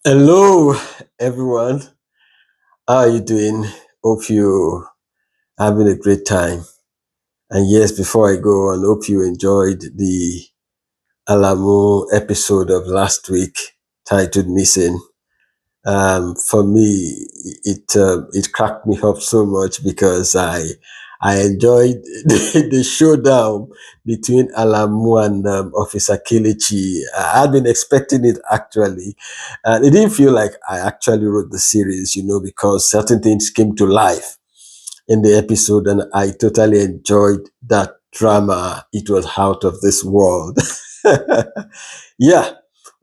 Hello, everyone. How are you doing? Hope you having a great time. And yes, before I go on, hope you enjoyed the Alamu episode of last week titled "Missing." For me, it cracked me up so much because I enjoyed the showdown between Alamu and Officer Kilichi. I had been expecting it actually, and it didn't feel like I actually wrote the series, because certain things came to life in the episode, and I totally enjoyed that drama. It was out of this world. Yeah,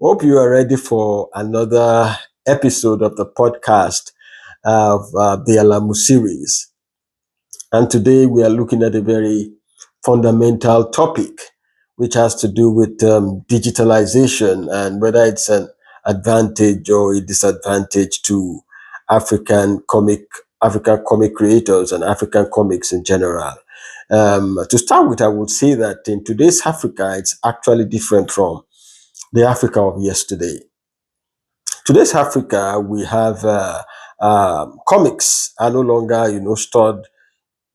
hope you are ready for another episode of the podcast of the Alamu series. And today we are looking at a very fundamental topic, which has to do with digitalization and whether it's an advantage or a disadvantage to African comic African comic creators and African comics in general. To start with, I would say that in today's Africa, it's actually different from the Africa of yesterday. Today's Africa, we have comics are no longer, stored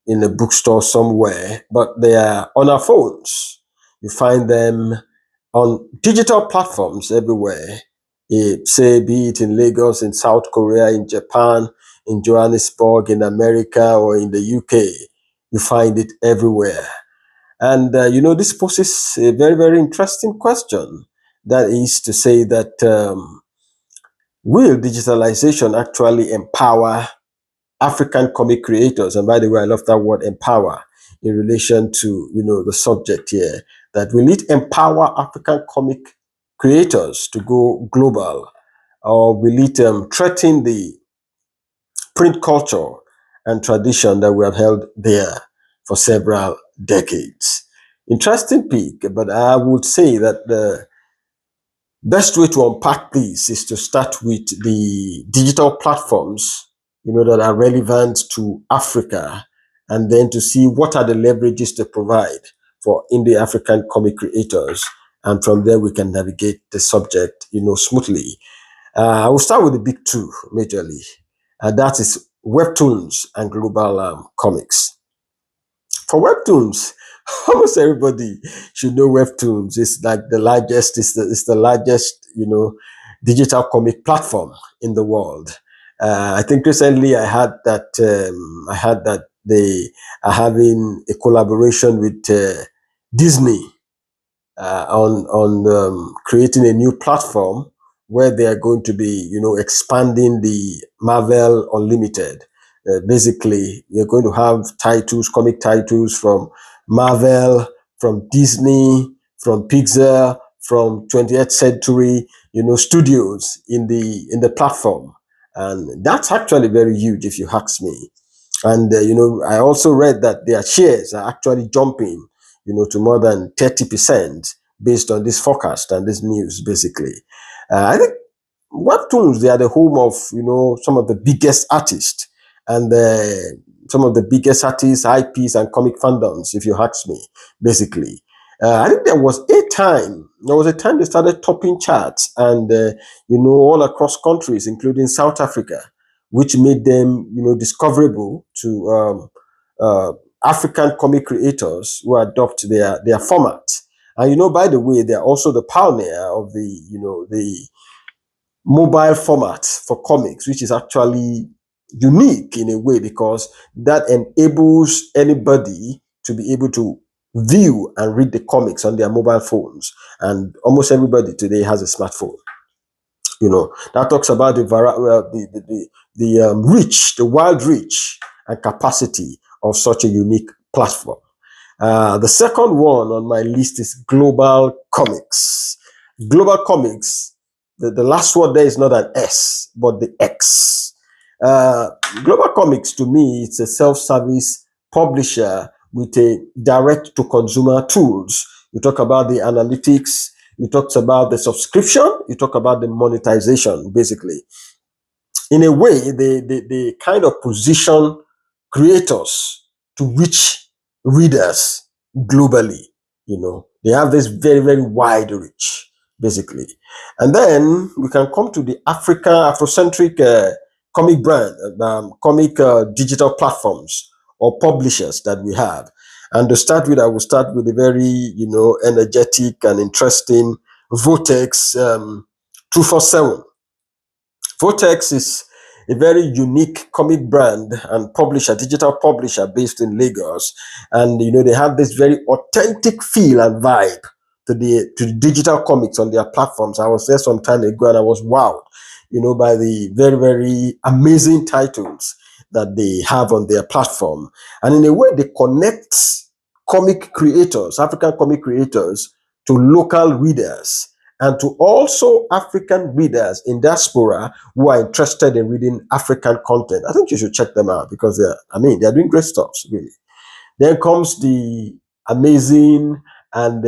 in a bookstore somewhere, but they are on our phones. You find them on digital platforms everywhere. Say, be it in Lagos, in South Korea, in Japan, in Johannesburg, in America, or in the UK. You find it everywhere. And, this poses a very, very interesting question. That is to say that will digitalization actually empower African comic creators? And by the way, I love that word empower in relation to, the subject here. That will it empower African comic creators to go global, or will it threaten the print culture and tradition that we have held there for several decades? Interesting pick, but I would say that the best way to unpack this is to start with the digital platforms, that are relevant to Africa, and then to see what are the leverages to provide for indie African comic creators. And from there, we can navigate the subject, smoothly. I will start with the big two, majorly. That is webtoons and global comics. For webtoons, almost everybody should know webtoons. It's like the largest, it's the largest, digital comic platform in the world. I think recently I had that they are having a collaboration with Disney on creating a new platform where they are going to be, expanding the Marvel Unlimited. Basically, you're going to have titles, comic titles from Marvel, from Disney, from Pixar, from 20th Century, studios in the platform, and that's actually very huge, if you ask me. And I also read that their shares are actually jumping, to more than 30% based on this forecast and this news, basically. I think webtoons, they are the home of, some of the biggest artists and some of the biggest artists, IPs, and comic fandoms, if you ask me, basically. I think there was a time they started topping charts, and all across countries, including South Africa, which made them, discoverable to uh, African comic creators who adopt their format. And by the way, they're also the pioneer of the mobile format for comics, which is actually unique in a way because that enables anybody to be able to view and read the comics on their mobile phones. And almost everybody today has a smartphone. That talks about the reach, the wide reach and capacity of such a unique platform. The second one on my list is global comics. Global comics, the last word there is not an S, but the X. Uh, Global comics, to me, it's a self-service publisher with a direct-to-consumer tools. You talk about the analytics, you talk about the subscription, you talk about the monetization, basically. In a way, they kind of position creators to reach readers globally. They have this very, very wide reach. basically. And then we can come to the Afrocentric comic brand, comic digital platforms or publishers that we have. And to start with, I will start with a very, energetic and interesting Vortex 247. Vortex is a very unique comic brand and publisher, digital publisher based in Lagos. And they have this very authentic feel and vibe to the digital comics on their platforms. I was there some time ago and I was wowed, by the very, very amazing titles that they have on their platform. And in a way, they connect comic creators, African comic creators, to local readers and to also African readers in diaspora who are interested in reading African content. I think you should check them out because they're doing great stuff, really. Then comes the amazing and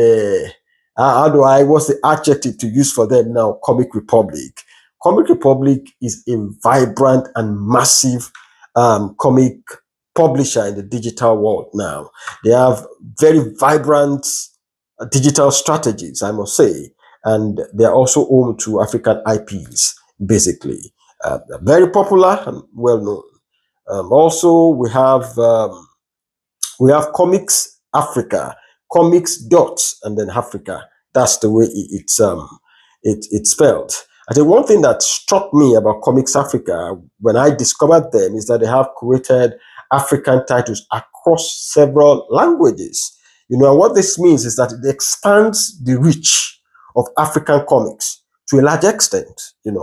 what's the adjective to use for them now? Comic Republic. Comic Republic is a vibrant and massive comic publisher in the digital world now. They have very vibrant digital strategies, I must say, and they're also home to African IPs, basically. They're very popular and well known. Also, we have Comics Africa, Comics Dots, and then Africa. That's the way it's spelled. I think one thing that struck me about Comics Africa when I discovered them is that they have created African titles across several languages. And what this means is that it expands the reach of African comics to a large extent. And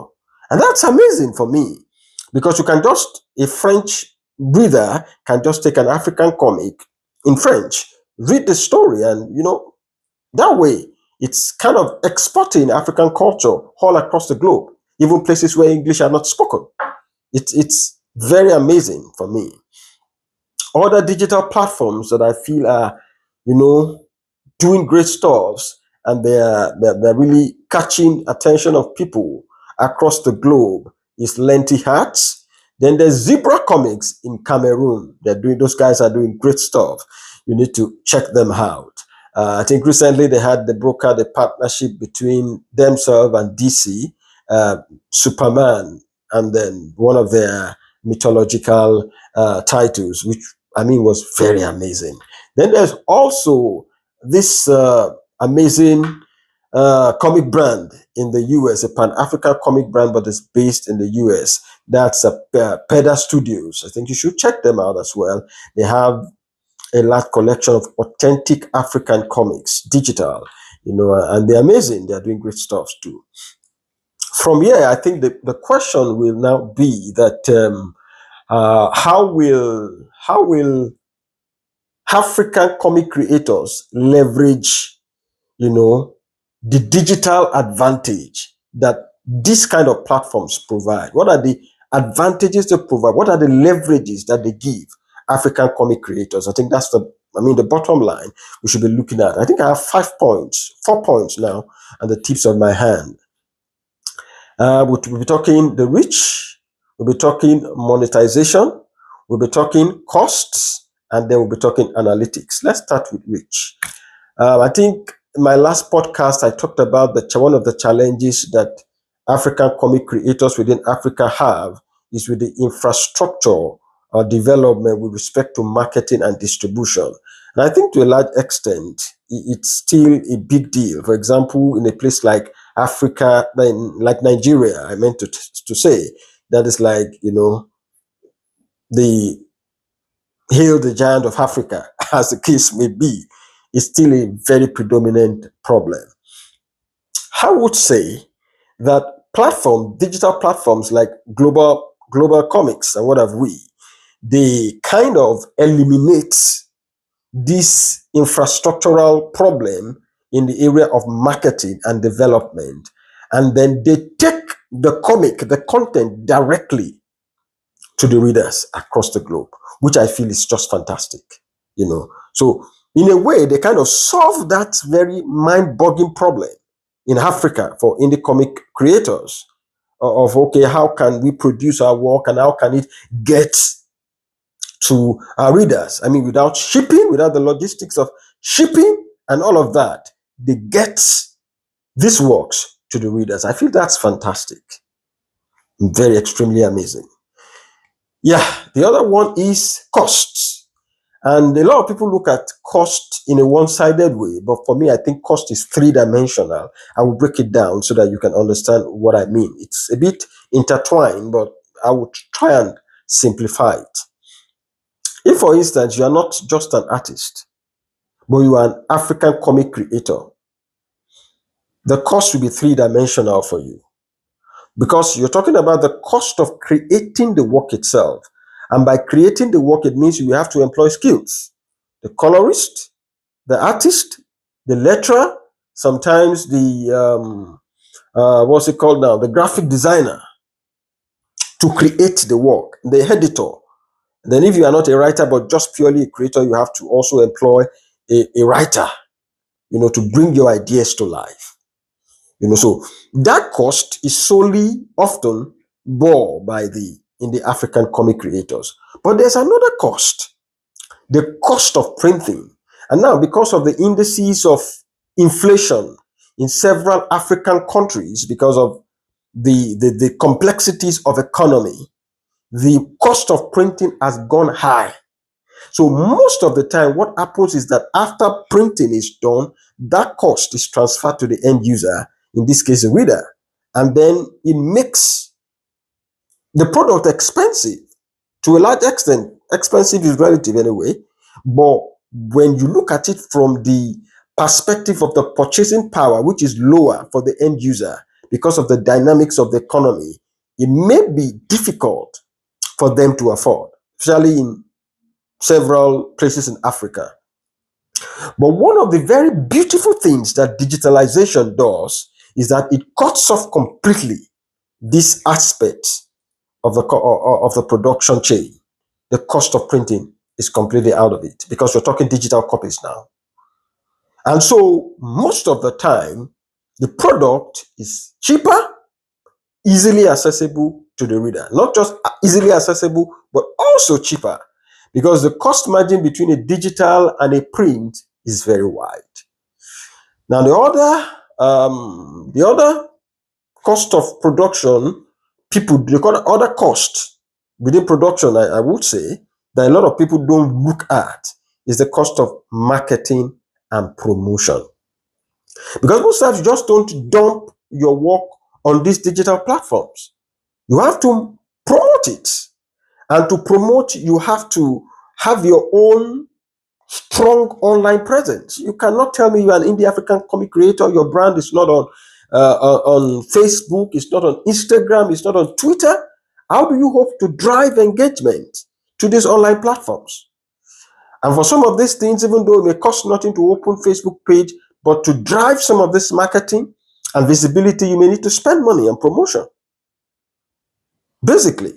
that's amazing for me because a French reader can just take an African comic in French, read the story, and that way it's kind of exporting African culture all across the globe, even places where English are not spoken. It's very amazing for me. Other digital platforms that I feel are, doing great stuff and they're really catching attention of people across the globe is Lenti Hats. Then there's Zebra Comics in Cameroon. Those guys are doing great stuff. You need to check them out. I think recently they had the partnership between themselves and DC, Superman, and then one of their mythological titles, which was very amazing. Then there's also this amazing comic brand in the US, a Pan-African comic brand, but it's based in the US. That's Peda Studios. I think you should check them out as well. They have a large collection of authentic African comics, digital, and they're amazing. They're doing great stuff too. From here, I think the question will now be that how will African comic creators leverage, the digital advantage that this kind of platforms provide? What are the advantages they provide? What are the leverages that they give African comic creators? I think that's the bottom line we should be looking at. I think I have 4 points now at the tips of my hand. We'll be talking the reach, we'll be talking monetization, we'll be talking costs, and then we'll be talking analytics. Let's start with reach. I think in my last podcast, I talked about one of the challenges that African comic creators within Africa have is with the infrastructure or development with respect to marketing and distribution. And I think to a large extent, it's still a big deal. For example, in a place like Africa, like Nigeria, I meant to say, that is like, the Hail the Giant of Africa, as the case may be, is still a very predominant problem. I would say that digital platforms like global comics and what have we, they kind of eliminate this infrastructural problem in the area of marketing and development. And then they take the content directly to the readers across the globe, which I feel is just fantastic. So in a way, they kind of solve that very mind-boggling problem in Africa for indie comic creators of, okay, how can we produce our work and how can it get to our readers? Without shipping, without the logistics of shipping and all of that, they get this works to the readers. I feel that's fantastic. Very extremely amazing. Yeah, the other one is costs. And a lot of people look at cost in a one-sided way, but for me, I think cost is three-dimensional. I will break it down so that you can understand what I mean. It's a bit intertwined, but I would try and simplify it. If, for instance, you are not just an artist, but you are an African comic creator, the cost will be three-dimensional for you because you're talking about the cost of creating the work itself. And by creating the work, it means you have to employ skills. The colorist, the artist, the letterer, sometimes the what's it called now? The graphic designer to create the work, the editor. Then if you are not a writer but just purely a creator, you have to also employ a writer, to bring your ideas to life. So that cost is solely often borne in the African comic creators. But there's another cost, the cost of printing. And now, because of the indices of inflation in several African countries, because of the complexities of economy, the cost of printing has gone high. So most of the time, what happens is that after printing is done, that cost is transferred to the end user, in this case, the reader. And then it makes the product expensive. To a large extent, expensive is relative anyway. But when you look at it from the perspective of the purchasing power, which is lower for the end user because of the dynamics of the economy, it may be difficult for them to afford, especially in several places in Africa. But one of the very beautiful things that digitalization does is that it cuts off completely this aspect of the production chain. The cost of printing is completely out of it because we're talking digital copies now. And so most of the time, the product is cheaper, easily accessible to the reader. Not just easily accessible, but also cheaper because the cost margin between a digital and a print is very wide. Now, the other cost of production, other cost within production, I would say, that a lot of people don't look at is the cost of marketing and promotion. Because most times you just don't dump your work on these digital platforms. You have to promote it. And to promote, you have to have your own strong online presence. You cannot tell me you're an indie African comic creator, your brand is not on Facebook, it's not on Instagram, it's not on Twitter. How do you hope to drive engagement to these online platforms? And for some of these things, even though it may cost nothing to open Facebook page, but to drive some of this marketing and visibility, you may need to spend money on promotion. Basically.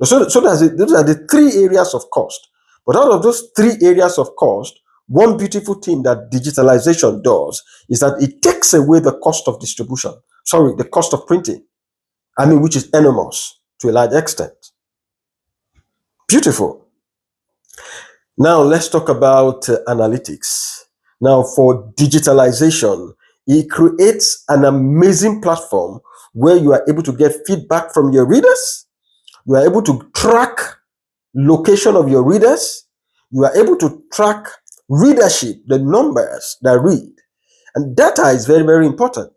So those are the three areas of cost. But out of those three areas of cost, one beautiful thing that digitalization does is that it takes away the cost of distribution. The cost of printing. Which is enormous to a large extent. Beautiful. Now let's talk about analytics. Now for digitalization, it creates an amazing platform where you are able to get feedback from your readers. You are able to track location of your readers. You are able to track readership, the numbers that read. And data is very, very important.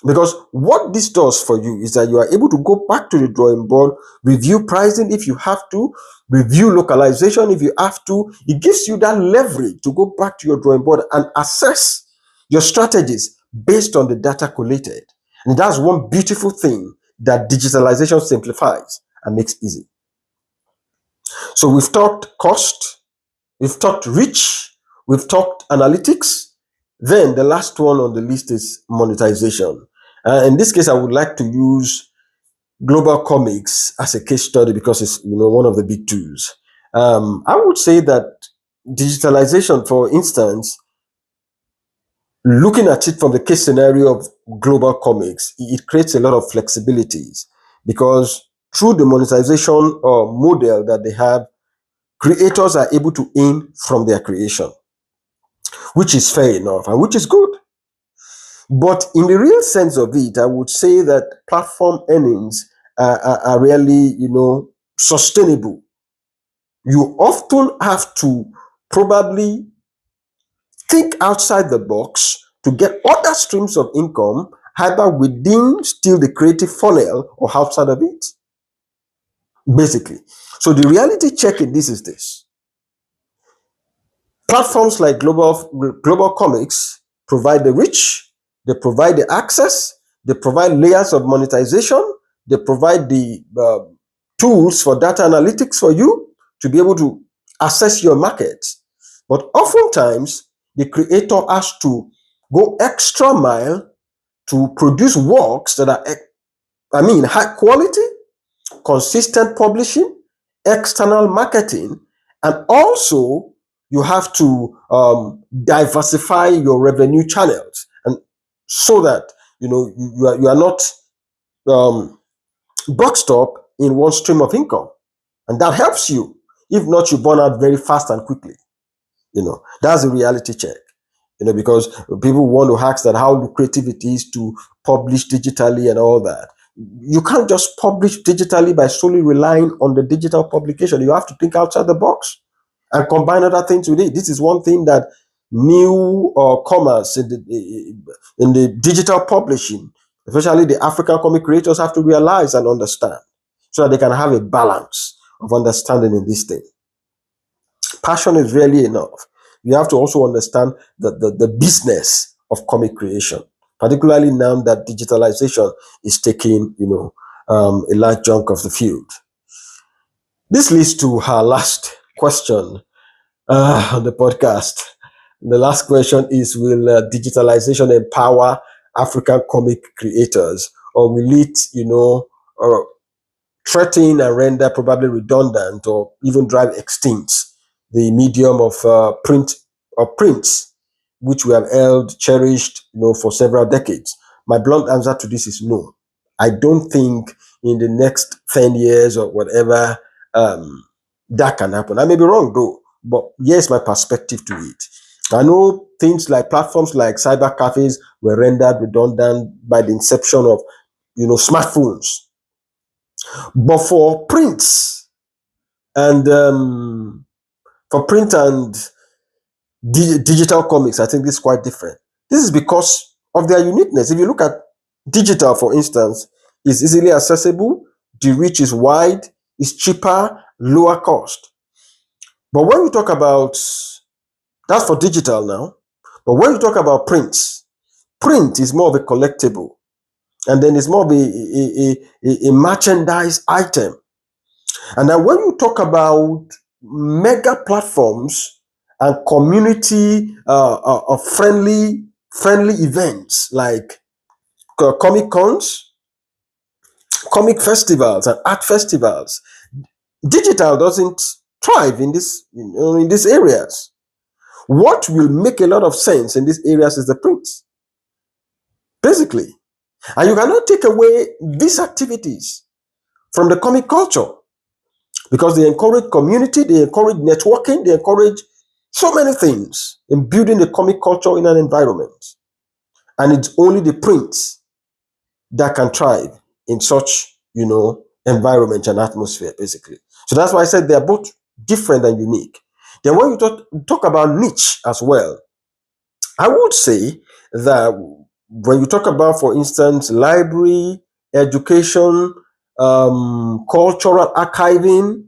Because what this does for you is that you are able to go back to the drawing board, review pricing if you have to, review localization if you have to. It gives you that leverage to go back to your drawing board and assess your strategies based on the data collated. And that's one beautiful thing that digitalization simplifies and makes easy. So we've talked cost, we've talked reach, we've talked analytics. Then the last one on the list is monetization. In this case, I would like to use global comics as a case study because it's one of the big twos. I would say that digitalization, for instance, looking at it from the case scenario of global comics, it creates a lot of flexibilities because through the monetization model that they have, creators are able to earn from their creation, which is fair enough and which is good. But in the real sense of it, I would say that platform earnings are really, sustainable. You often have to probably think outside the box to get other streams of income, either within still the creative funnel or outside of it, basically. So the reality check in this is this. Platforms like Global Comics provide the reach, they provide the access, they provide layers of monetization, they provide the tools for data analytics for you to be able to assess your market. But oftentimes, the creator has to go extra mile to produce works that are, high quality, consistent publishing, external marketing, and also you have to diversify your revenue channels, and so that you are not um, boxed up in one stream of income, and that helps you. If not, you burn out very fast and quickly. That's a reality check. Because people want to ask that how lucrative it is to publish digitally and all that. You can't just publish digitally by solely relying on the digital publication. You have to think outside the box and combine other things with it. This is one thing that new commerce in the digital publishing, especially the African comic creators, have to realize and understand, so that they can have a balance of understanding in this thing. Passion is really enough. You have to also understand the business of comic creation, particularly now that digitalization is taking, a large chunk of the field. This leads to our last question on the podcast. The last question is, will digitalization empower African comic creators, or will it, threaten and render probably redundant or even drive extinct the medium of prints, which we have held, cherished, for several decades? My blunt answer to this is no. I don't think in the next 10 years or whatever that can happen. I may be wrong though, but here's my perspective to it. I know things like platforms like cyber cafes were rendered redundant by the inception of, smartphones. But for prints and digital comics, I think this is quite different. This is because of their uniqueness. If you look at digital, for instance, it's easily accessible, the reach is wide, it's cheaper, lower cost. But when we talk about, that's for digital now, but when you talk about print is more of a collectible, and then it's more of a merchandise item. And then when you talk about mega platforms and community friendly events like comic cons, comic festivals, and art festivals, digital doesn't thrive in these areas. What will make a lot of sense in these areas is the print, basically. And you cannot take away these activities from the comic culture, because they encourage community, they encourage networking, they encourage so many things in building the comic culture in an environment. And it's only the print that can thrive in such, environment and atmosphere, basically. So that's why I said they're both different and unique. Then when you talk about niche as well, I would say that when you talk about, for instance, library, education, cultural archiving,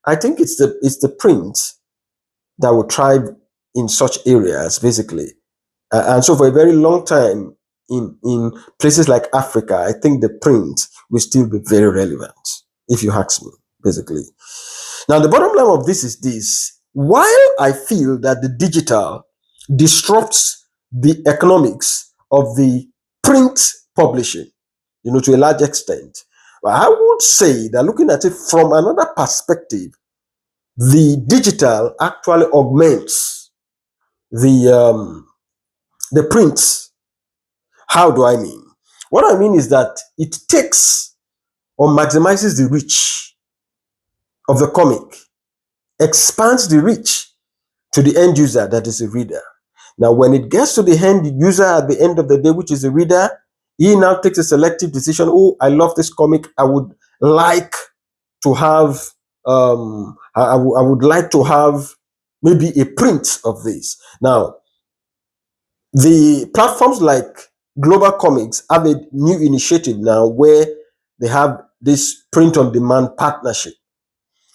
I think it's the print that will thrive in such areas, basically. And so for a very long time in places like Africa, I think the print will still be very relevant, if you ask me, basically. Now, the bottom line of this is this. While I feel that the digital disrupts the economics of the print publishing, to a large extent, I would say that looking at it from another perspective, the digital actually augments the prints. How do I mean? What I mean is that it takes or maximizes the reach of the comic, expands the reach to the end user, that is a reader. Now, when it gets to the end user at the end of the day, which is the reader, he now takes a selective decision. Oh, I love this comic. I would like to have, I would like to have maybe a print of this. Now, the platforms like Global Comics have a new initiative now where they have this print on demand partnership.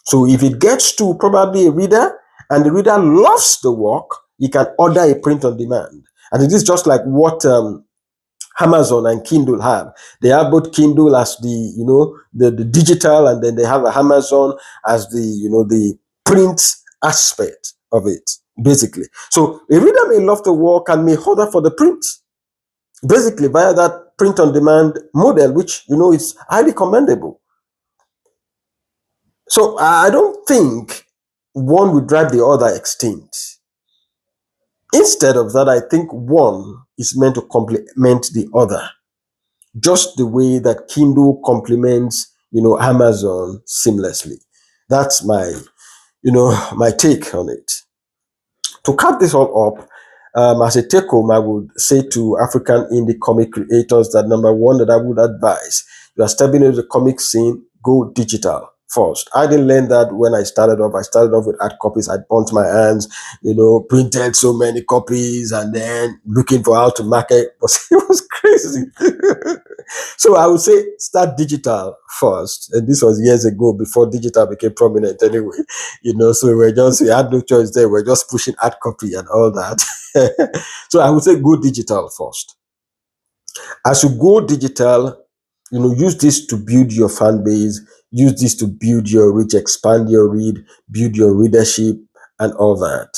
So if it gets to probably a reader and the reader loves the work, you can order a print on demand. And it is just like what Amazon and Kindle have. They have both Kindle as the digital, and then they have a Amazon as the print aspect of it, basically. So a reader may love the work and may order for the print, basically via that print on demand model, which is highly commendable. So I don't think one would drive the other extinct. Instead of that, I think one is meant to complement the other, just the way that Kindle complements, Amazon seamlessly. That's my take on it. To cap this all up, as a take home, I would say to African indie comic creators that number one that I would advise, you are stepping into the comic scene, go digital first. I didn't learn that when I started off. I started off with hard copies. I burnt my hands, printed so many copies and then looking for how to market. But it was crazy. So I would say start digital first. And this was years ago before digital became prominent anyway. So we had no choice there. We're just pushing hard copy and all that. So I would say go digital first. As you go digital, use this to build your fan base, use this to build your reach, expand your read, build your readership, and all that.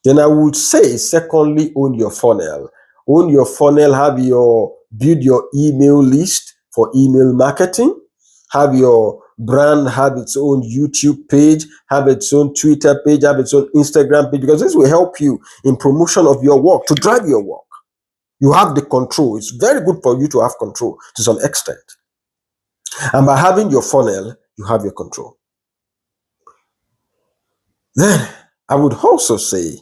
Then I would say, secondly, own your funnel. Own your funnel, build your email list for email marketing, have your brand have its own YouTube page, have its own Twitter page, have its own Instagram page, because this will help you in promotion of your work, to drive your work. You have the control. It's very good for you to have control to some extent. And by having your funnel, you have your control. Then I would also say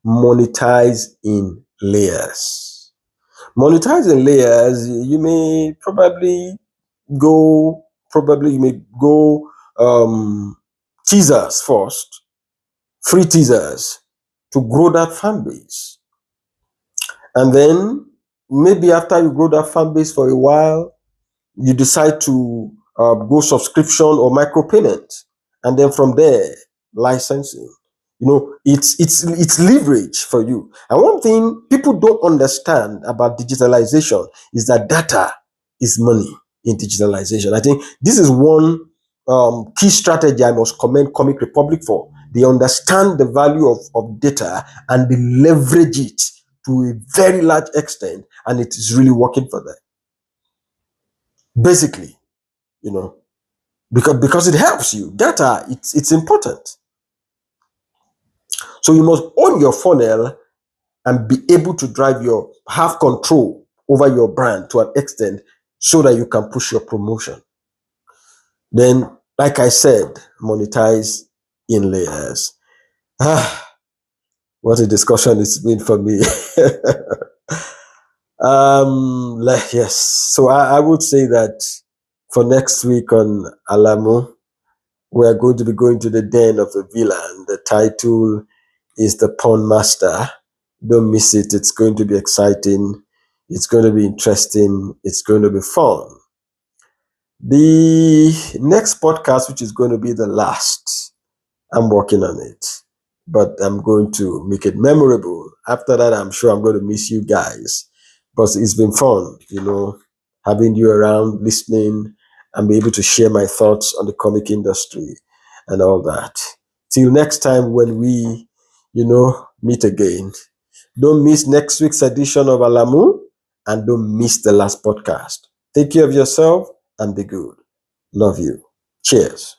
monetize in layers. Monetize in layers, you may go teasers first, free teasers to grow that fan base. And then maybe after you grow that fan base for a while, you decide to go subscription or micropayment, and then from there licensing. It's leverage for you. And one thing people don't understand about digitalization is that data is money in digitalization. I think this is one key strategy I must commend Comic Republic for. They understand the value of data and they leverage it to a very large extent, and it is really working for them. Basically, because it helps you. Data, it's important. So you must own your funnel and be able to have control over your brand to an extent so that you can push your promotion. Then, like I said, monetize in layers. What a discussion it's been for me. Yes. So I would say that for next week on Alamu, we are going to be going to the den of the villain. The title is The Pawn Master. Don't miss it. It's going to be exciting. It's going to be interesting. It's going to be fun. The next podcast, which is going to be the last, I'm working on it, but I'm going to make it memorable. After that, I'm sure I'm going to miss you guys, but it's been fun, having you around, listening, and be able to share my thoughts on the comic industry and all that. Till next time when we, meet again. Don't miss next week's edition of Alamu, and don't miss the last podcast. Take care of yourself and be good. Love you. Cheers.